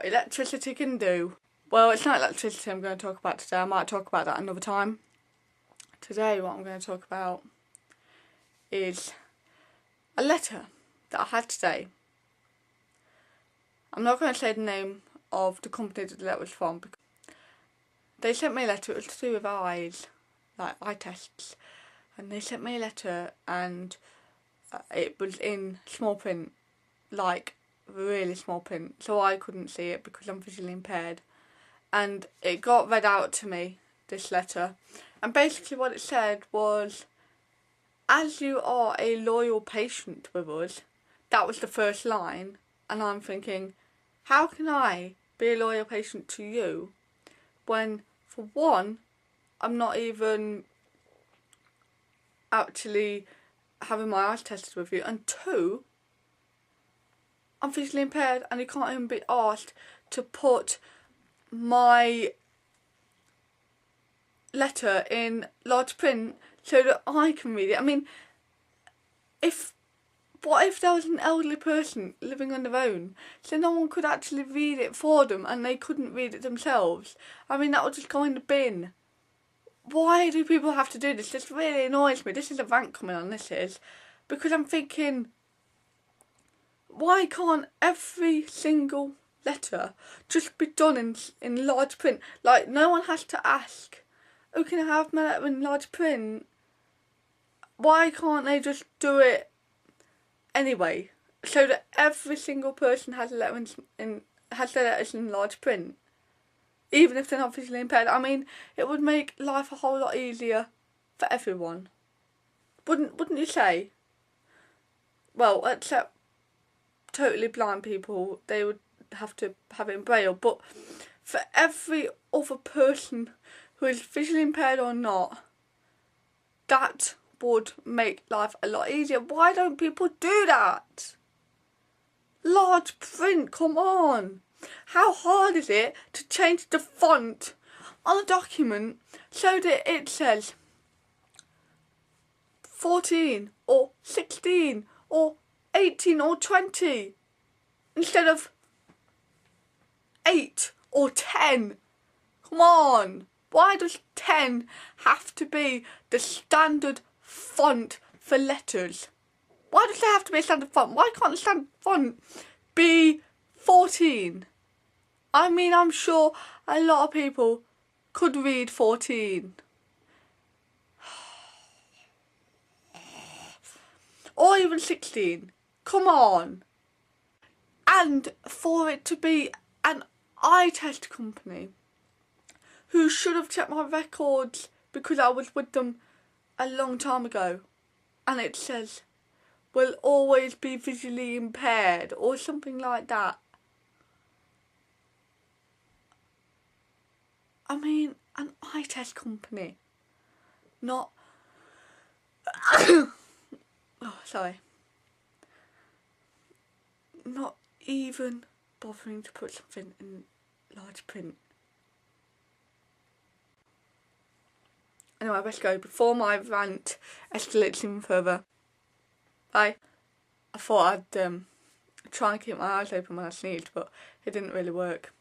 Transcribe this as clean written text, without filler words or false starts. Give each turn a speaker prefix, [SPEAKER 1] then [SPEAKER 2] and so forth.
[SPEAKER 1] what electricity can do. Well, it's not electricity I'm going to talk about today. I might talk about that another time. Today what I'm going to talk about is a letter that I had today. I'm not going to say the name of the company that the letter was from, because they sent me a letter. It was to do with eyes, like eye tests, and they sent me a letter, and it was in small print, like really small print, so I couldn't see it because I'm visually impaired. And it got read out to me, this letter, and basically what it said was, as you are a loyal patient with us. That was the first line, and I'm thinking, how can I be a loyal patient to you when, for one, I'm not even actually having my eyes tested with you, and two, I'm visually impaired and you can't even be asked to put my letter in large print so that I can read it. I mean, what if there was an elderly person living on their own, so no one could actually read it for them and they couldn't read it themselves? I mean, that would just go in the bin. Why do people have to do this? This really annoys me. This is a rant coming on, this is. Because I'm thinking, why can't every single letter just be done in large print? Like, no one has to ask, oh, can I have my letter in large print? Why can't they just do it anyway, so that every single person has a letter has their letters in large print, even if they're not visually impaired? I mean, it would make life a whole lot easier for everyone. Wouldn't you say? Well, except totally blind people, they would have to have it in braille, but for every other person who is visually impaired or not, that would make life a lot easier. Why don't people do that? Large print, come on. How hard is it to change the font on a document so that it says 14 or 16 or 18 or 20 instead of 8 or 10? Come on. Why does 10 have to be the standard font for letters? Why does there have to be a standard font? Why can't the standard font be 14? I mean, I'm sure a lot of people could read 14. Or even 16. Come on. And for it to be an eye test company who should have checked my records because I was with them a long time ago, and it says, will always be visually impaired or something like that. I mean, an eye test company, not oh, sorry, not even bothering to put something in large print. Anyway, let's go before my rant escalates even further. I thought I'd try and keep my eyes open when I sneezed, but it didn't really work.